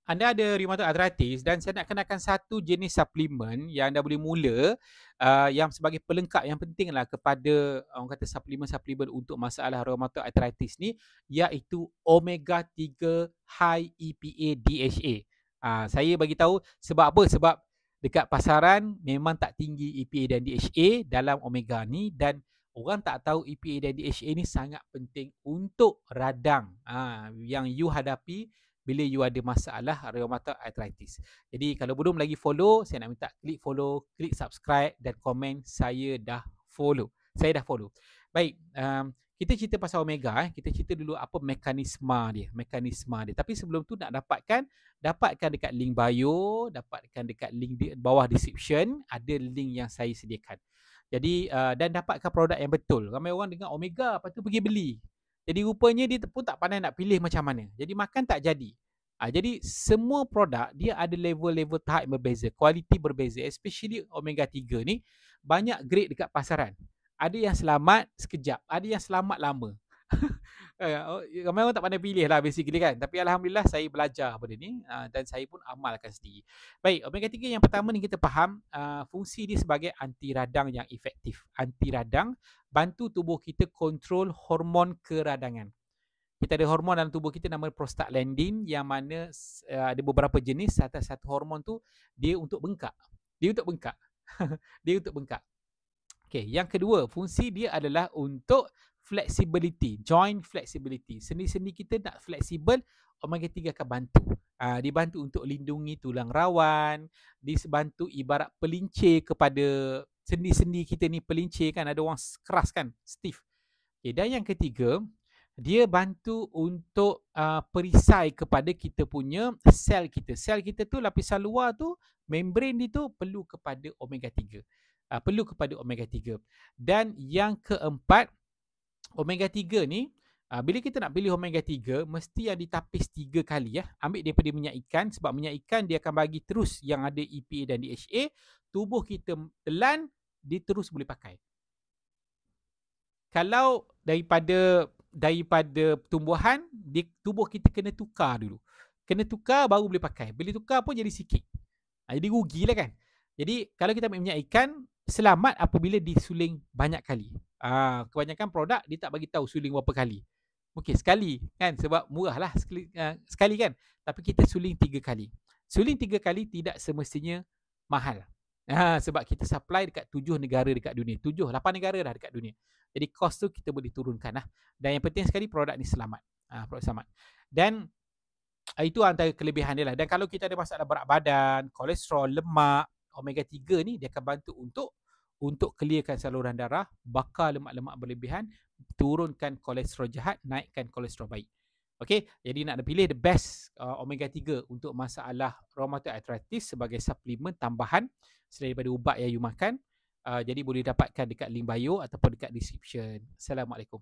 Anda ada rheumatoid arthritis dan saya nak kenalkan satu jenis suplemen yang anda boleh mula yang sebagai pelengkap yang penting lah kepada orang kata suplemen-suplemen untuk masalah rheumatoid arthritis ni, iaitu omega 3 high EPA DHA. Saya bagi tahu sebab apa? Sebab dekat pasaran memang tak tinggi EPA dan DHA dalam omega ni, dan orang tak tahu EPA dan DHA ni sangat penting untuk radang yang you hadapi bila you ada masalah rheumatoid arthritis. Jadi kalau belum lagi follow, saya nak minta klik follow, klik subscribe dan komen saya dah follow. Saya dah follow. Baik, kita cerita pasal omega. Kita cerita dulu apa mekanisme dia. Tapi sebelum tu nak dapatkan dekat link bio, dapatkan dekat link di bawah description, ada link yang saya sediakan. Jadi dan dapatkan produk yang betul. Ramai orang dengar omega, lepas tu pergi beli. Jadi rupanya dia pun tak pandai nak pilih macam mana. Jadi makan tak jadi. Jadi semua produk dia ada level-level tahap yang berbeza, kualiti berbeza, especially omega 3 ni banyak grade dekat pasaran. Ada yang selamat sekejap, ada yang selamat lama. Ramai orang tak pandai pilih lah basically kan. Tapi Alhamdulillah saya belajar benda ni dan saya pun amalkan sendiri. Baik, omega 3 yang pertama ni kita faham fungsi dia sebagai anti radang yang efektif. Anti radang, bantu tubuh kita kontrol hormon keradangan. Kita ada hormon dalam tubuh kita nama prostaglandin, yang mana ada beberapa jenis. Satu hormon tu dia untuk bengkak. Dia untuk bengkak. Okay, yang kedua, fungsi dia adalah untuk flexibility, joint flexibility. Sendi-sendi kita nak fleksibel, omega 3 akan bantu. Dia bantu untuk lindungi tulang rawan, dia bantu ibarat pelincir kepada sendi-sendi kita ni. Pelincir kan, ada orang keras kan, stiff. Okay, dan yang ketiga, dia bantu untuk perisai kepada kita punya sel kita. Sel kita tu, lapisan luar tu, membran dia tu perlu kepada omega 3. Perlu kepada omega 3. Dan yang keempat, omega 3 ni, bila kita nak pilih omega 3, mesti yang ditapis 3 kali ya. Ambil daripada minyak ikan, sebab minyak ikan dia akan bagi terus yang ada EPA dan DHA. Tubuh kita telan, dia terus boleh pakai. Kalau daripada tumbuhan, tubuh kita kena tukar dulu. Kena tukar baru boleh pakai. Bila tukar pun jadi sikit. Jadi rugilah kan. Jadi kalau kita ambil minyak ikan, selamat apabila disuling banyak kali. Kebanyakan produk dia tak bagi tahu suling berapa kali. Mungkin sekali kan, sebab murah lah sekali kan. Tapi kita suling 3 kali. Suling 3 kali tidak semestinya mahal. Sebab kita supply dekat 7 negara dekat dunia. 8 negara dah dekat dunia. Jadi kos tu kita boleh turunkan lah. Dan yang penting sekali produk ni selamat. Produk selamat. Dan itu antara kelebihan dia lah. Dan kalau kita ada masalah berat badan, kolesterol, lemak, omega 3 ni dia akan bantu untuk clearkan saluran darah, bakar lemak-lemak berlebihan, turunkan kolesterol jahat, naikkan kolesterol baik. Okay, jadi nak pilih the best omega 3 untuk masalah rheumatoid arthritis sebagai suplemen tambahan selain daripada ubat yang you makan. Jadi boleh dapatkan dekat link bio ataupun dekat description. Assalamualaikum.